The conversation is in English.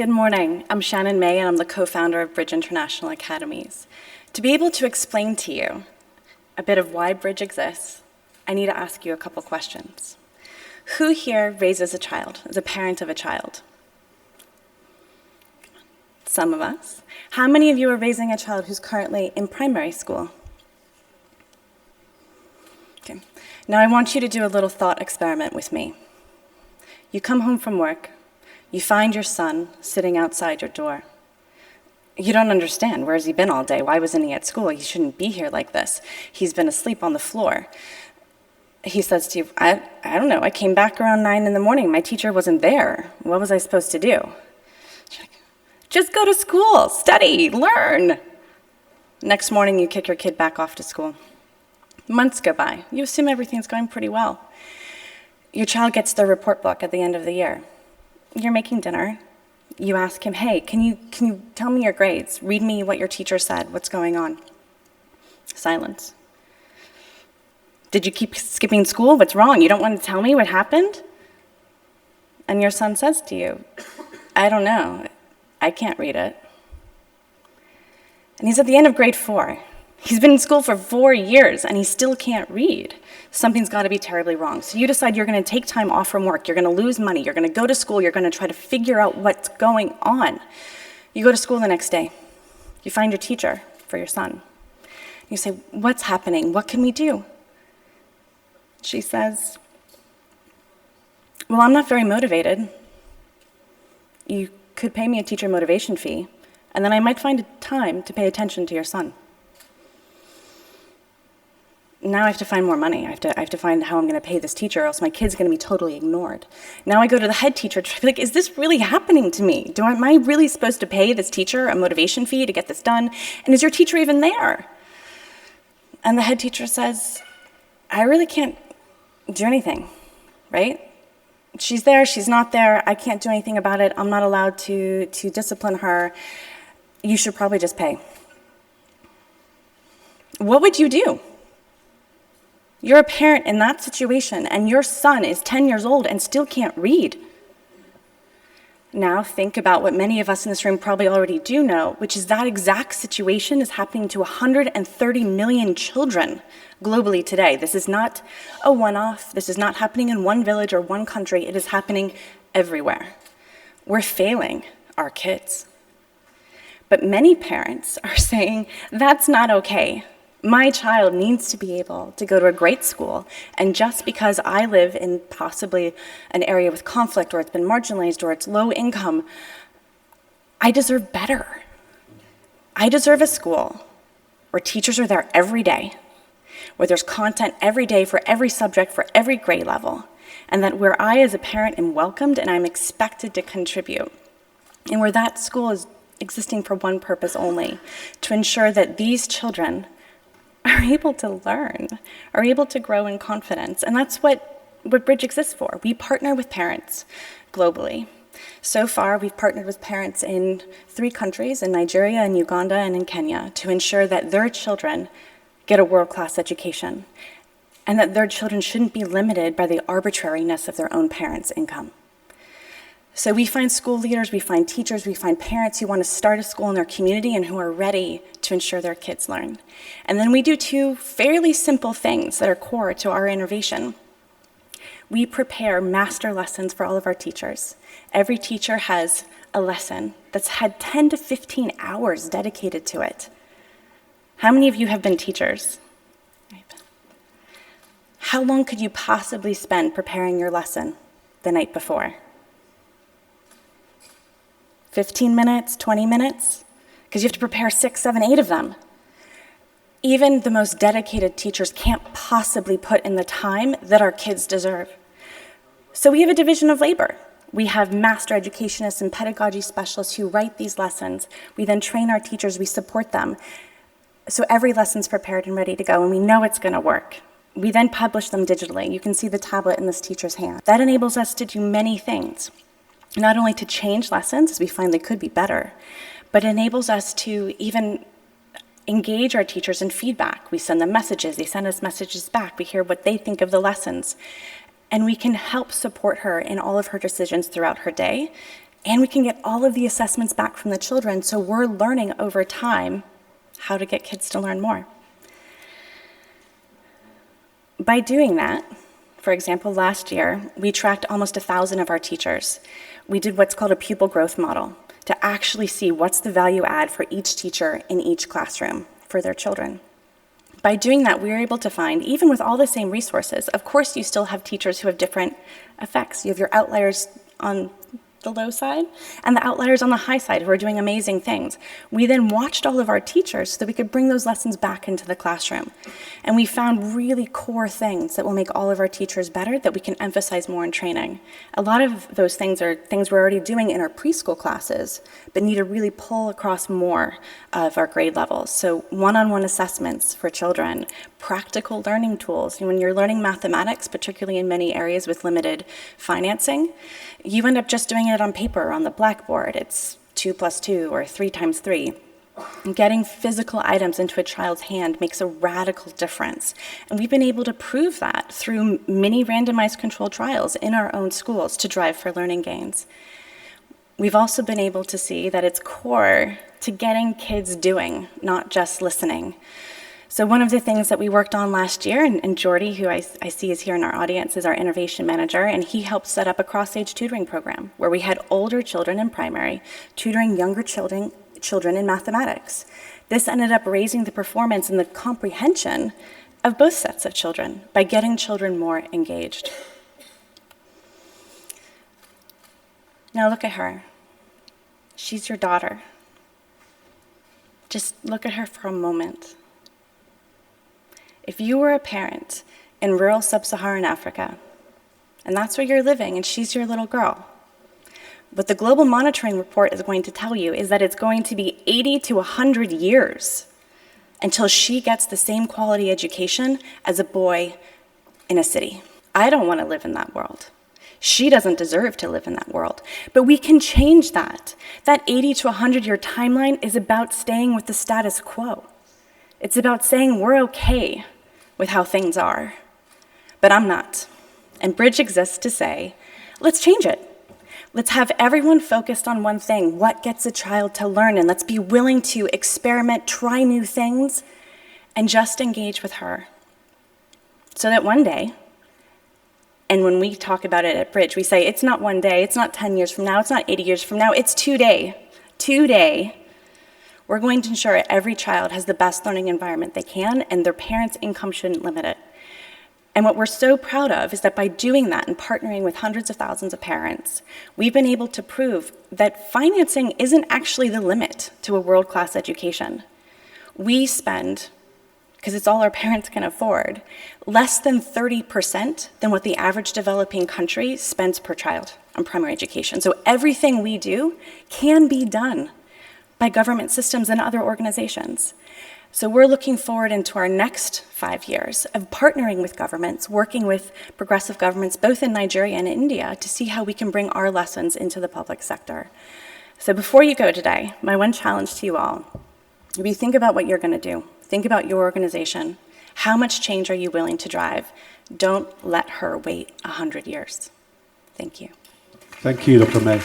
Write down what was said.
Good morning. I'm Shannon May, and I'm the co-founder of Bridge International Academies. To be able to explain to you a bit of why Bridge exists, I need to ask you a couple questions. Who here raises a child, is a parent of a child? Some of us. How many of you are raising a child who's currently in primary school? Okay. Now I want you to do a little thought experiment with me. You come home from work, you find your son sitting outside your door. You don't understand. Where has he been all day? Why wasn't he at school? He shouldn't be here like this. He's been asleep on the floor. He says to you, I don't know, I came back around 9 in the morning. My teacher wasn't there. What was I supposed to do? You're like, just go to school, study, learn. Next morning, you kick your kid back off to school. Months go by. You assume everything's going pretty well. Your child gets their report book at the end of the year. You're making dinner. You ask him, hey, can you tell me your grades? Read me what your teacher said. What's going on? Silence. Did you keep skipping school? What's wrong? You don't want to tell me what happened? And your son says to you, I don't know. I can't read it. And he's at the end of grade 4. He's been in school for 4 years, and he still can't read. Something's got to be terribly wrong. So you decide you're going to take time off from work. You're going to lose money. You're going to go to school. You're going to try to figure out what's going on. You go to school the next day. You find your teacher for your son. You say, what's happening? What can we do? She says, well, I'm not very motivated. You could pay me a teacher motivation fee, and then I might find time to pay attention to your son. Now I have to find more money. I have to find how I'm going to pay this teacher, or else my kid's going to be totally ignored. Now I go to the head teacher to be like, is this really happening to me? Am I really supposed to pay this teacher a motivation fee to get this done? And is your teacher even there? And the head teacher says, I really can't do anything, right? She's there, she's not there, I can't do anything about it, I'm not allowed to discipline her. You should probably just pay. What would you do? You're a parent in that situation, and your son is 10 years old and still can't read. Now think about what many of us in this room probably already do know, which is that exact situation is happening to 130 million children globally today. This is not a one-off. This is not happening in one village or one country. It is happening everywhere. We're failing our kids. But many parents are saying, that's not okay. My child needs to be able to go to a great school, and just because I live in possibly an area with conflict, or it's been marginalized, or it's low income, I deserve better. I deserve a school where teachers are there every day, where there's content every day for every subject, for every grade level, and that where I as a parent am welcomed and I'm expected to contribute, and where that school is existing for one purpose only, to ensure that these children are able to learn, are able to grow in confidence. And that's what Bridge exists for. We partner with parents globally. So far, we've partnered with parents in 3 countries, in Nigeria, in Uganda, and in Kenya, to ensure that their children get a world-class education, and that their children shouldn't be limited by the arbitrariness of their own parents' income. So we find school leaders, we find teachers, we find parents who want to start a school in their community and who are ready to ensure their kids learn. And then we do 2 fairly simple things that are core to our innovation. We prepare master lessons for all of our teachers. Every teacher has a lesson that's had 10 to 15 hours dedicated to it. How many of you have been teachers? How long could you possibly spend preparing your lesson the night before? 15 minutes, 20 minutes? Because you have to prepare 6, 7, 8 of them. Even the most dedicated teachers can't possibly put in the time that our kids deserve. So we have a division of labor. We have master educationists and pedagogy specialists who write these lessons. We then train our teachers, we support them. So every lesson's prepared and ready to go, and we know it's going to work. We then publish them digitally. You can see the tablet in this teacher's hand. That enables us to do many things. Not only to change lessons, as we find they could be better, but it enables us to even engage our teachers in feedback. We send them messages, they send us messages back, we hear what they think of the lessons, and we can help support her in all of her decisions throughout her day And we can get all of the assessments back from the children, so we're learning over time how to get kids to learn more. By doing that, for example, last year, we tracked almost 1,000 of our teachers. We did what's called a pupil growth model to actually see what's the value add for each teacher in each classroom for their children. By doing that, we were able to find, even with all the same resources, of course you still have teachers who have different effects. You have your outliers on the low side and the outliers on the high side who are doing amazing things. We then watched all of our teachers so that we could bring those lessons back into the classroom. And we found really core things that will make all of our teachers better that we can emphasize more in training. A lot of those things are things we're already doing in our preschool classes, but need to really pull across more of our grade levels. So one-on-one assessments for children, practical learning tools. When you're learning mathematics, particularly in many areas with limited financing, you end up just doing it on paper, on the blackboard. It's 2 + 2 or 3 × 3. Getting physical items into a child's hand makes a radical difference. And we've been able to prove that through many randomized controlled trials in our own schools to drive for learning gains. We've also been able to see that it's core to getting kids doing, not just listening. So one of the things that we worked on last year, and Jordy, who I see is here in our audience, is our innovation manager, and he helped set up a cross-age tutoring program where we had older children in primary tutoring younger children in mathematics. This ended up raising the performance and the comprehension of both sets of children by getting children more engaged. Now look at her. She's your daughter. Just look at her for a moment. If you were a parent in rural sub-Saharan Africa, and that's where you're living, and she's your little girl, what the Global Monitoring Report is going to tell you is that it's going to be 80 to 100 years until she gets the same quality education as a boy in a city. I don't want to live in that world. She doesn't deserve to live in that world. But we can change that. That 80 to 100-year timeline is about staying with the status quo. It's about saying we're okay with how things are. But I'm not. And Bridge exists to say, let's change it. Let's have everyone focused on one thing, what gets a child to learn, and let's be willing to experiment, try new things, and just engage with her. So that one day, and when we talk about it at Bridge, we say it's not one day, it's not 10 years from now, it's not 80 years from now, it's today. Today, we're going to ensure every child has the best learning environment they can, and their parents' income shouldn't limit it. And what we're so proud of is that by doing that and partnering with hundreds of thousands of parents, we've been able to prove that financing isn't actually the limit to a world-class education. We spend, because it's all our parents can afford, less than 30% than what the average developing country spends per child on primary education. So everything we do can be done by government systems and other organizations. So we're looking forward into our next 5 years of partnering with governments, working with progressive governments, both in Nigeria and India, to see how we can bring our lessons into the public sector. So before you go today, my one challenge to you all, if you think about what you're going to do, think about your organization, how much change are you willing to drive? Don't let her wait 100 years. Thank you. Thank you, Dr. May.